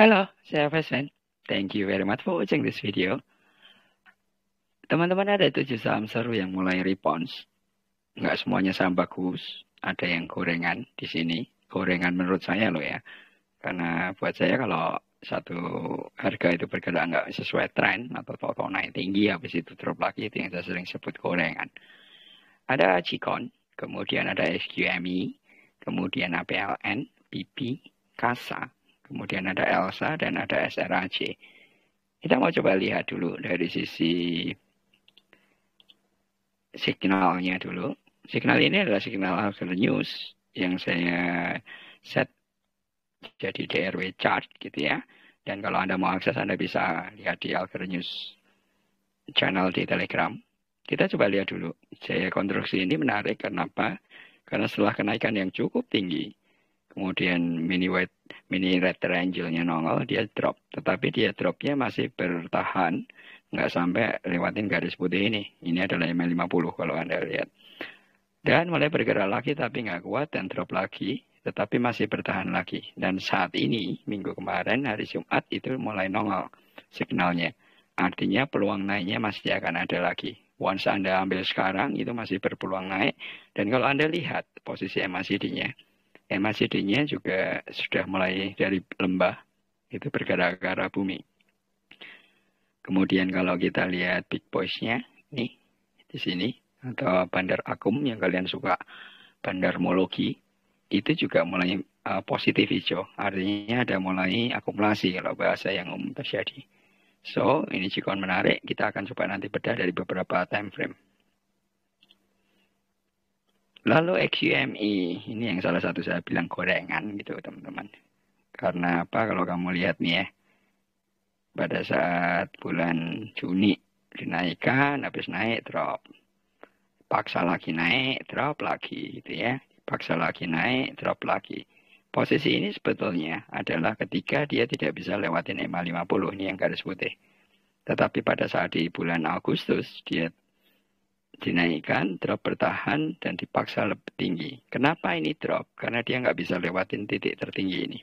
Halo, saya Fesven. Thank you very much for watching this video. Teman-teman, ada 7 saham seru yang mulai rebounce. Nggak semuanya saham bagus. Ada yang gorengan di sini. Gorengan menurut saya loh ya. Karena buat saya kalau satu harga itu bergerak nggak sesuai tren atau toto naik tinggi habis itu drop lagi, itu yang saya sering sebut gorengan. Ada Cikon, kemudian ada SQMI, kemudian APLN, BP, KASA, kemudian ada ELSA, dan ada SRAJ. Kita mau coba lihat dulu dari sisi signalnya dulu. Signal ini adalah signal Alger News yang saya set jadi DRW chart gitu ya. Dan kalau Anda mau akses, Anda bisa lihat di Alger News channel di Telegram. Kita coba lihat dulu. Saya konstruksi ini menarik, kenapa? Karena setelah kenaikan yang cukup tinggi, kemudian mini red triangle-nya nongol, dia drop. Tetapi dia dropnya masih bertahan, nggak sampai lewatin garis putih ini. Ini adalah MA50 kalau Anda lihat. Dan mulai bergerak lagi tapi nggak kuat dan drop lagi, tetapi masih bertahan lagi. Dan saat ini, minggu kemarin, hari Jumat, itu mulai nongol signalnya. Artinya peluang naiknya masih akan ada lagi. Once Anda ambil sekarang, itu masih berpeluang naik. Dan kalau Anda lihat posisi MACD-nya, MACD-nya juga sudah mulai dari lembah, itu bergerak ke arah bumi. Kemudian kalau kita lihat big boys-nya, nih, di sini, atau bandar akum yang kalian suka, bandarmologi, itu juga mulai positif hijau. Artinya ada mulai akumulasi kalau bahasa yang umum terjadi. So, ini cikon menarik. Kita akan coba nanti bedah dari beberapa time frame. Lalu XUMI, ini yang salah satu saya bilang gorengan gitu teman-teman. Karena apa? Kalau kamu lihat nih ya, pada saat bulan Juni dinaikkan, habis naik drop. Paksa lagi naik, drop lagi gitu ya. Paksa lagi naik, drop lagi. Posisi ini sebetulnya adalah ketika dia tidak bisa lewatin MA50, ini yang garis putih. Tetapi pada saat di bulan Agustus, dia dinaikkan, drop bertahan, dan dipaksa lebih tinggi. Kenapa ini drop? Karena dia nggak bisa lewatin titik tertinggi ini.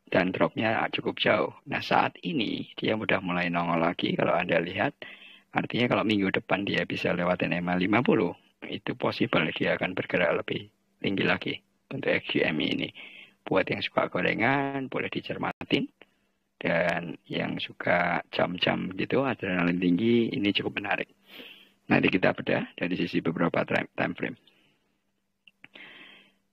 Dan dropnya cukup jauh. Nah, saat ini dia udah mulai nongol lagi. Kalau Anda lihat, artinya kalau minggu depan dia bisa lewatin MA50, itu possible dia akan bergerak lebih tinggi lagi untuk XUMI ini. Buat yang suka gorengan, boleh dicermatin. Dan yang suka jam-jam gitu, adrenalin tinggi, ini cukup menarik. Nanti kita bedah dari sisi beberapa time frame.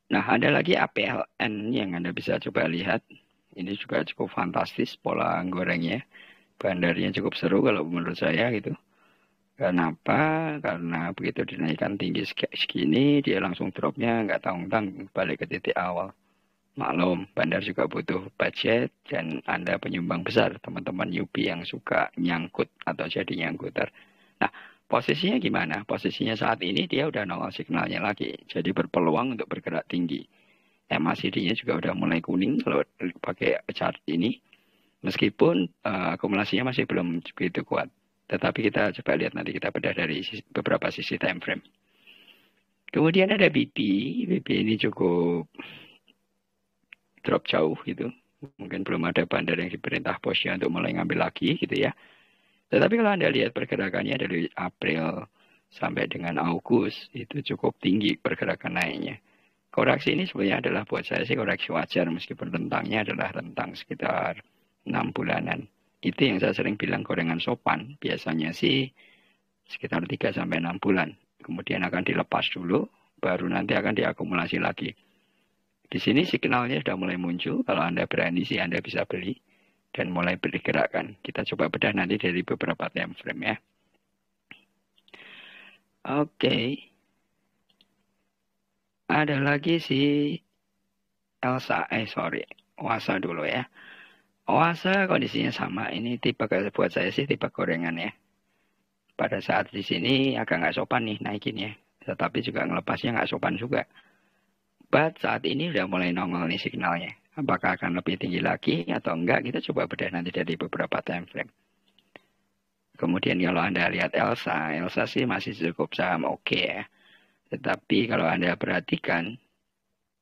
Nah, ada lagi APLN yang Anda bisa coba lihat. Ini juga cukup fantastis pola gorengnya. Bandarnya cukup seru kalau menurut saya gitu. Kenapa? Karena begitu dinaikkan tinggi segini, dia langsung dropnya nggak tanggung-tanggung balik ke titik awal. Maklum, bandar juga butuh budget dan Anda penyumbang besar, teman-teman newbie yang suka nyangkut atau jadi nyangkuter. Nah, posisinya gimana? Posisinya saat ini dia udah nongol signalnya lagi, jadi berpeluang untuk bergerak tinggi. MACD-nya juga udah mulai kuning kalau pakai chart ini. Meskipun akumulasinya masih belum begitu kuat. Tetapi kita coba lihat nanti, kita bedah dari beberapa sisi time frame. Kemudian ada BP. BP ini cukup drop jauh gitu. Mungkin belum ada bandar yang diperintah bosnya untuk mulai ngambil lagi gitu ya. Tetapi kalau Anda lihat pergerakannya dari April sampai dengan Agustus, itu cukup tinggi pergerakan naiknya. Koreksi ini sebenarnya adalah buat saya sih koreksi wajar, meskipun rentangnya adalah rentang sekitar 6 bulanan. Itu yang saya sering bilang gorengan sopan. Biasanya sih sekitar 3-6 bulan. Kemudian akan dilepas dulu, baru nanti akan diakumulasi lagi. Di sini signalnya sudah mulai muncul. Kalau Anda berani sih Anda bisa beli dan mulai bergerakkan. Kita coba bedah nanti dari beberapa time frame ya. Oke. Ada lagi si ELSA, OASA dulu ya. OASA kondisinya sama. Ini tipe buat saya sih tipe gorengan ya. Pada saat di sini agak nggak sopan nih naikin ya. Tetapi juga ngelepasnya nggak sopan juga. But saat ini udah mulai nongol nih signalnya. Apakah akan lebih tinggi lagi atau enggak? Kita coba bedah nanti dari beberapa time frame. Kemudian kalau Anda lihat ELSA sih masih cukup saham oke ya. Tetapi kalau Anda perhatikan,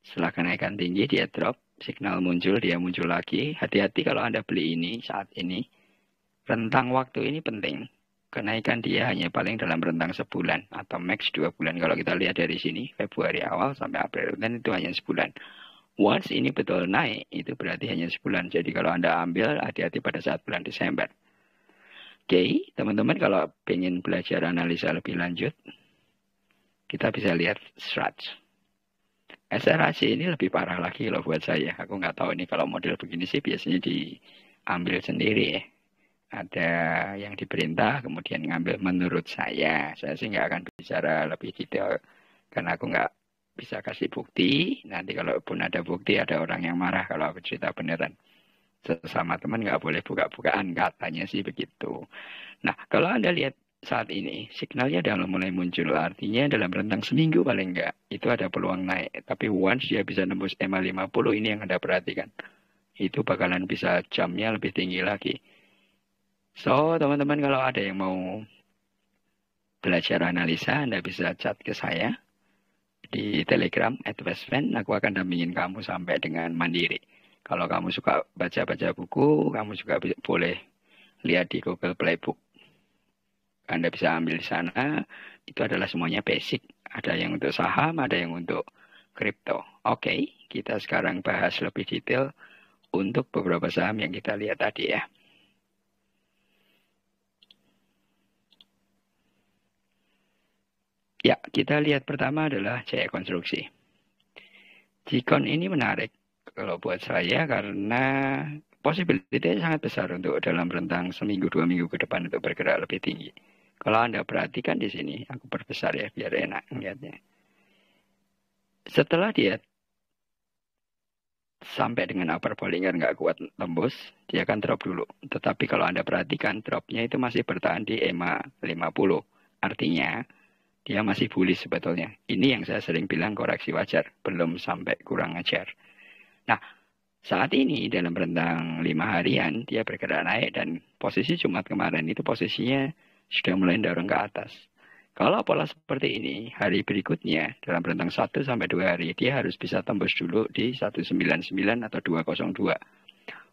setelah kenaikan tinggi dia drop, signal muncul, dia muncul lagi. Hati-hati kalau Anda beli ini saat ini. Rentang waktu ini penting. Kenaikan dia hanya paling dalam rentang sebulan atau max 2 bulan. Kalau kita lihat dari sini, Februari awal sampai April, dan itu hanya sebulan. Once ini betul naik, itu berarti hanya sebulan. Jadi kalau Anda ambil, hati-hati pada saat bulan Desember. Oke, teman-teman kalau ingin belajar analisa lebih lanjut, kita bisa lihat Struts. SRAC ini lebih parah lagi loh buat saya. Aku nggak tahu ini kalau model begini sih biasanya diambil sendiri ya. Ada yang diperintah kemudian ngambil menurut saya sih nggak akan bicara lebih detail karena aku nggak bisa kasih bukti. Nanti kalaupun ada bukti ada orang yang marah kalau aku cerita beneran. Sesama teman nggak boleh buka-bukaan, katanya sih begitu. Nah kalau Anda lihat saat ini signalnya sudah mulai muncul, artinya dalam rentang seminggu paling nggak itu ada peluang naik. Tapi once dia bisa nembus EMA 50 ini yang Anda perhatikan, itu bakalan bisa jamnya lebih tinggi lagi. So, teman-teman kalau ada yang mau belajar analisa, Anda bisa chat ke saya di Telegram @westvan. Aku akan dampingin kamu sampai dengan mandiri. Kalau kamu suka baca-baca buku, kamu juga boleh lihat di Google Playbook. Anda bisa ambil di sana. Itu adalah semuanya basic. Ada yang untuk saham, ada yang untuk kripto. Oke, kita sekarang bahas lebih detail untuk beberapa saham yang kita lihat tadi ya. Ya, kita lihat pertama adalah CE Konstruksi. Cikon ini menarik kalau buat saya karena possibility sangat besar untuk dalam rentang seminggu 2 minggu ke depan untuk bergerak lebih tinggi. Kalau Anda perhatikan di sini, aku perbesar ya biar enak melihatnya. Setelah dia sampai dengan upper Bollinger nggak kuat tembus, dia akan drop dulu. Tetapi kalau Anda perhatikan, dropnya itu masih bertahan di EMA 50. Artinya, dia masih bullish sebetulnya. Ini yang saya sering bilang koreksi wajar, belum sampai kurang ajar. Nah, saat ini dalam rentang 5 harian, dia bergerak naik dan posisi Jumat kemarin itu posisinya sudah mulai dorong ke atas. Kalau pola seperti ini, hari berikutnya dalam rentang 1-2 hari, dia harus bisa tembus dulu di 199 atau 202.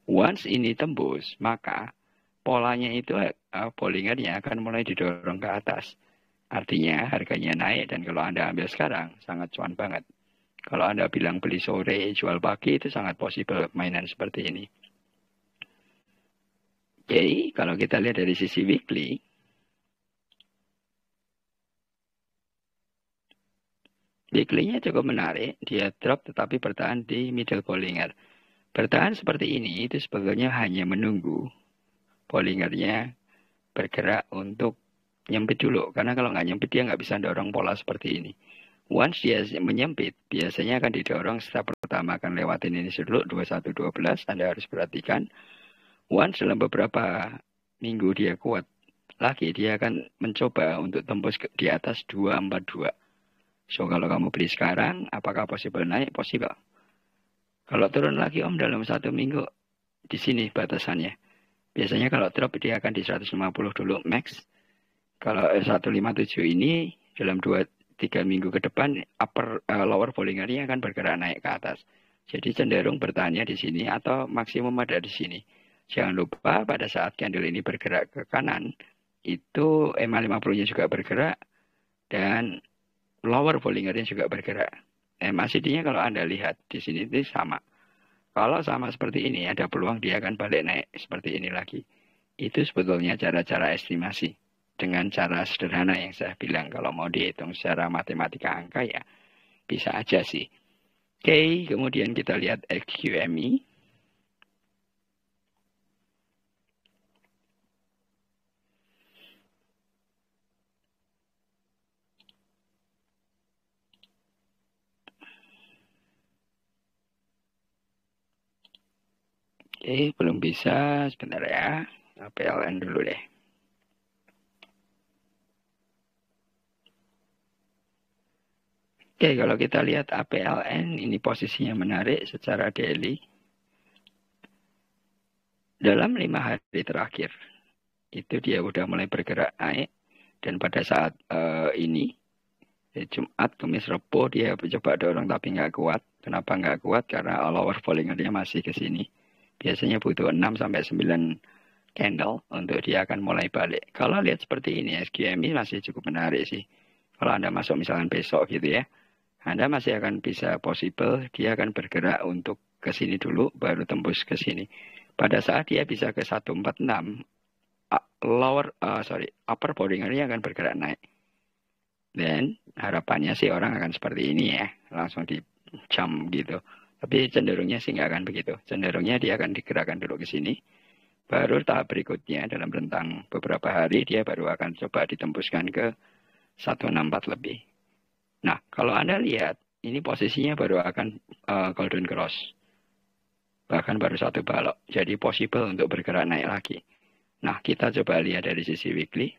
Once ini tembus, maka polanya itu, Bollingernya akan mulai didorong ke atas. Artinya harganya naik dan kalau Anda ambil sekarang, sangat cuan banget. Kalau Anda bilang beli sore, jual pagi, itu sangat possible mainan seperti ini. Oke, kalau kita lihat dari sisi weekly, weekly-nya cukup menarik. Dia drop tetapi bertahan di middle Bollinger. Bertahan seperti ini itu sebetulnya hanya menunggu Bollingernya bergerak untuk nyempit dulu. Karena kalau nggak nyempit dia nggak bisa dorong pola seperti ini. Once dia menyempit, biasanya akan didorong step pertama akan lewatin ini dulu 2112. Anda harus perhatikan. Once dalam beberapa minggu dia kuat lagi, dia akan mencoba untuk tembus di atas 242. So kalau kamu beli sekarang, apakah possible naik? Possible. Kalau turun lagi Om dalam 1 minggu, di sini batasannya. Biasanya kalau drop dia akan di 150 dulu max. Kalau 157 ini dalam 2-3 minggu ke depan lower Bollingernya akan bergerak naik ke atas. Jadi cenderung bertahannya di sini atau maksimum ada di sini. Jangan lupa pada saat candle ini bergerak ke kanan, itu EMA 50-nya juga bergerak dan lower Bollingernya juga bergerak. EMA CD-nya kalau Anda lihat di sini itu sama. Kalau sama seperti ini, ada peluang dia akan balik naik seperti ini lagi. Itu sebetulnya cara-cara estimasi. Dengan cara sederhana yang saya bilang, kalau mau dihitung secara matematika angka ya bisa aja sih. Oke, kemudian kita lihat XQMI. Oke, belum bisa. Sebentar ya. PLN dulu deh. Oke, kalau kita lihat APLN, ini posisinya menarik secara daily. Dalam 5 hari terakhir, itu dia udah mulai bergerak naik. Dan pada saat ini, Jumat, Kamis, Rebo, dia coba dorong tapi nggak kuat. Kenapa nggak kuat? Karena lower Bollinger-nya masih ke sini. Biasanya butuh 6-9 candle untuk dia akan mulai balik. Kalau lihat seperti ini, SQMI masih cukup menarik sih. Kalau Anda masuk misalkan besok gitu ya, Anda masih akan bisa possible dia akan bergerak untuk ke sini dulu, baru tembus ke sini. Pada saat dia bisa ke 146, upper Bollinger-nya akan bergerak naik. Dan harapannya sih orang akan seperti ini ya, langsung di jump gitu. Tapi cenderungnya sih nggak akan begitu. Cenderungnya dia akan digerakkan dulu ke sini. Baru tahap berikutnya dalam rentang beberapa hari dia baru akan coba ditembuskan ke 164 lebih. Nah, kalau Anda lihat, ini posisinya baru akan golden cross. Bahkan baru satu balok. Jadi possible untuk bergerak naik lagi. Nah, kita coba lihat dari sisi weekly.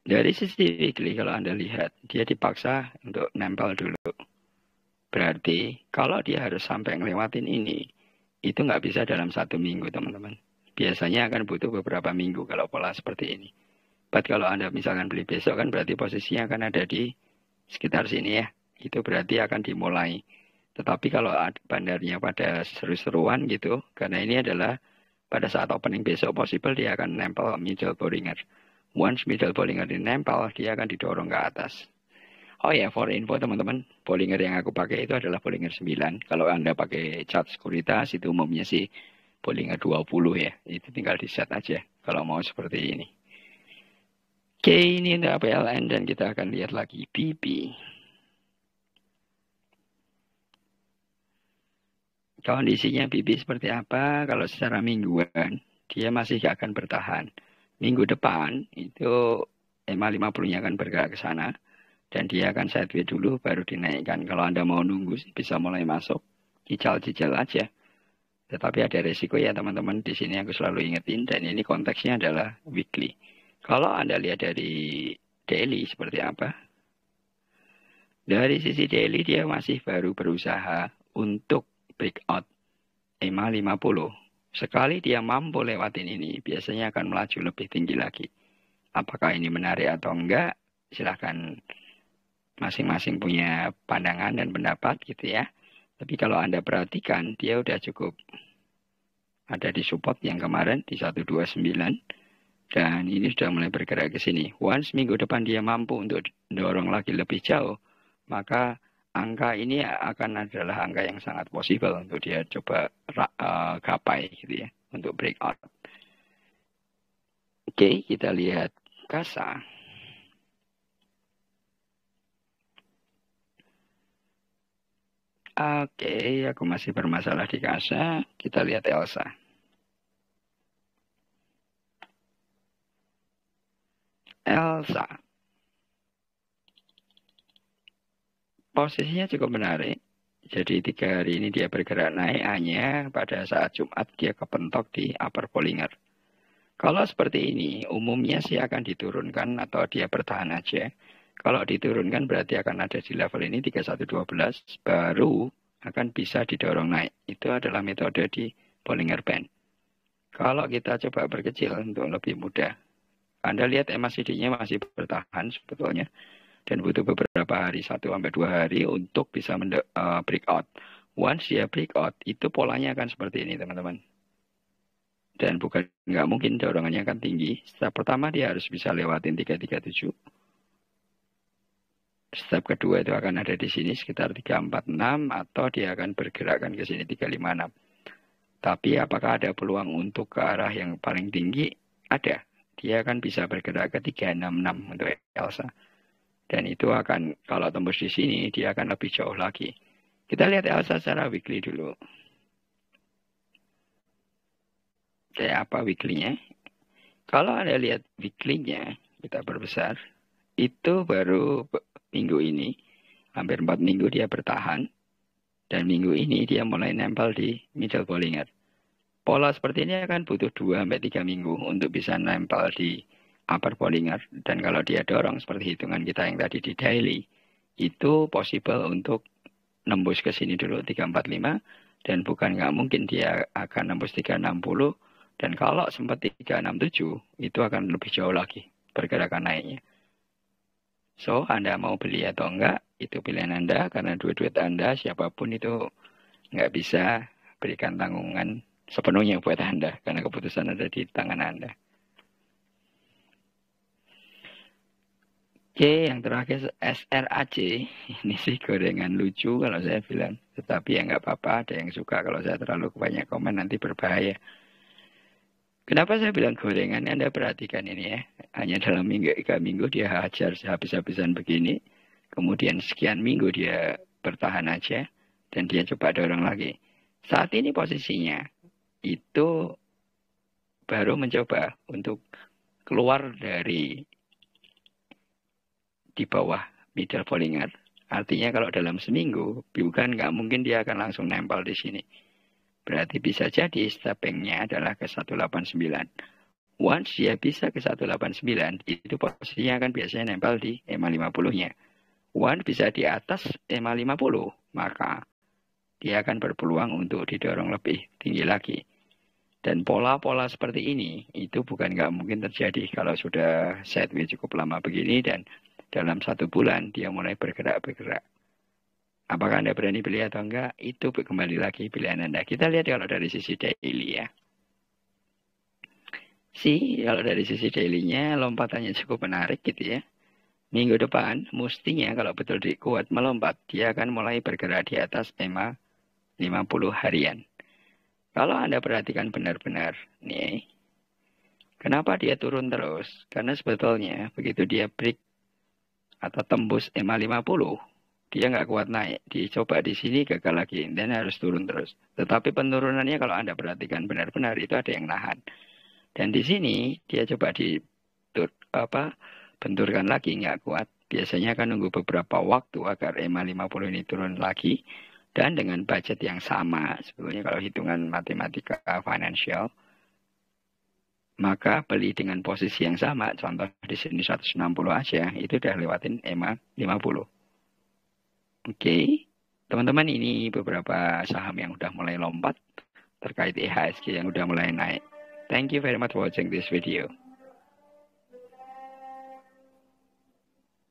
Dari sisi weekly, kalau Anda lihat, dia dipaksa untuk nempel dulu. Berarti, kalau dia harus sampai ngelewatin ini, itu nggak bisa dalam 1 minggu, teman-teman. Biasanya akan butuh beberapa minggu kalau pola seperti ini. But kalau Anda misalkan beli besok, kan berarti posisinya akan ada di sekitar sini ya. Itu berarti akan dimulai. Tetapi kalau bandarnya pada seru-seruan gitu, karena ini adalah pada saat opening besok, possible dia akan nempel middle Bollinger. Once middle Bollinger ini nempel, dia akan didorong ke atas. Oh ya, for info teman-teman, Bollinger yang aku pakai itu adalah Bollinger 9. Kalau Anda pakai chart sekuritas, itu umumnya sih Bollinger 20 ya. Itu tinggal di set aja kalau mau seperti ini. Oke, ini untuk PLN dan kita akan lihat lagi BP. Kondisinya BP seperti apa? Kalau secara mingguan, dia masih akan bertahan. Minggu depan itu EMA 50-nya akan bergerak ke sana. Dan dia akan sideways dulu baru dinaikkan. Kalau Anda mau nunggu bisa mulai masuk. Cicil-cicil aja. Tetapi ada resiko ya teman-teman. Di sini aku selalu ingetin. Dan ini konteksnya adalah weekly. Kalau Anda lihat dari daily seperti apa? Dari sisi daily dia masih baru berusaha untuk breakout EMA 50. Sekali dia mampu lewatin ini, biasanya akan melaju lebih tinggi lagi. Apakah ini menarik atau enggak? Silahkan masing-masing punya pandangan dan pendapat gitu ya. Tapi kalau Anda perhatikan, dia udah cukup ada di support yang kemarin di 129. Dan ini sudah mulai bergerak ke sini. Once minggu depan dia mampu untuk dorong lagi lebih jauh, maka angka ini akan adalah angka yang sangat possible untuk dia coba gapai gitu ya, untuk breakout. Oke, kita lihat KASA. Oke, aku masih bermasalah di KASA. Kita lihat ELSA. ELSA. Posisinya cukup menarik. Jadi 3 hari ini dia bergerak naik hanya pada saat Jumat dia kepentok di upper Bollinger. Kalau seperti ini, umumnya sih akan diturunkan atau dia bertahan aja. Kalau diturunkan berarti akan ada di level ini 3112, baru akan bisa didorong naik. Itu adalah metode di Bollinger Band. Kalau kita coba berkecil untuk lebih mudah, Anda lihat MACD-nya masih bertahan sebetulnya. Dan butuh beberapa hari, 1-2 hari untuk bisa breakout. Once dia breakout, itu polanya akan seperti ini teman-teman. Dan bukan nggak mungkin dorongannya akan tinggi. Step pertama dia harus bisa lewatin 337. Step kedua itu akan ada di sini sekitar 346 atau dia akan bergerakkan ke sini 356. Tapi apakah ada peluang untuk ke arah yang paling tinggi? Ada. Dia akan bisa bergerak ke 366 untuk ELSA. Dan itu akan, kalau tembus di sini, dia akan lebih jauh lagi. Kita lihat ELSA secara weekly dulu. Kayak apa weekly-nya? Kalau Anda lihat weekly-nya, kita perbesar, itu baru minggu ini, hampir 4 minggu dia bertahan, dan minggu ini dia mulai nempel di middle Bollinger. Pola seperti ini akan butuh 2-3 minggu untuk bisa nempel di upper Bollinger. Dan kalau dia dorong seperti hitungan kita yang tadi di daily, itu possible untuk nembus ke sini dulu 345. Dan bukan nggak mungkin dia akan nembus 360. Dan kalau sempat 367, itu akan lebih jauh lagi pergerakan naiknya. So, Anda mau beli atau enggak, itu pilihan Anda, karena duit-duit Anda, siapapun itu nggak bisa berikan tanggungan sepenuhnya buat Anda, karena keputusan ada di tangan Anda. Oke, yang terakhir SRAC, ini sih gorengan lucu kalau saya bilang, tetapi ya nggak apa-apa, ada yang suka kalau saya terlalu banyak komen nanti berbahaya. Kenapa saya bilang gorengan? Anda perhatikan ini ya, hanya dalam 3 minggu dia hajar sehabis-habisan begini, kemudian sekian minggu dia bertahan aja, dan dia coba dorong lagi. Saat ini posisinya, itu baru mencoba untuk keluar dari di bawah middle Bollinger. Artinya kalau dalam seminggu, bukan nggak mungkin dia akan langsung nempel di sini. Berarti bisa jadi steppingnya adalah ke 189. Once dia bisa ke 189, itu posisinya akan biasanya nempel di EMA 50-nya. Once bisa di atas EMA 50, maka dia akan berpeluang untuk didorong lebih tinggi lagi. Dan pola-pola seperti ini, itu bukan nggak mungkin terjadi kalau sudah sideways cukup lama begini dan dalam 1 bulan dia mulai bergerak-bergerak. Apakah Anda berani beli atau enggak? Itu kembali lagi pilihan Anda. Kita lihat kalau dari sisi daily ya. Kalau dari sisi daily-nya lompatannya cukup menarik gitu ya. Minggu depan mestinya kalau betul kuat melompat, dia akan mulai bergerak di atas EMA 50 harian. Kalau Anda perhatikan benar-benar, nih, kenapa dia turun terus? Karena sebetulnya begitu dia break atau tembus EMA 50, dia nggak kuat naik. Dicoba di sini gagal lagi, dan harus turun terus. Tetapi penurunannya kalau Anda perhatikan benar-benar itu ada yang nahan. Dan di sini dia coba benturkan lagi, nggak kuat. Biasanya akan nunggu beberapa waktu agar EMA 50 ini turun lagi. Dan dengan budget yang sama, sebetulnya kalau hitungan matematika financial, maka beli dengan posisi yang sama, contoh di sini 160 aja, itu udah lewatin EMA 50. Oke, teman-teman, ini beberapa saham yang udah mulai lompat terkait IHSG yang udah mulai naik. Thank you very much for watching this video.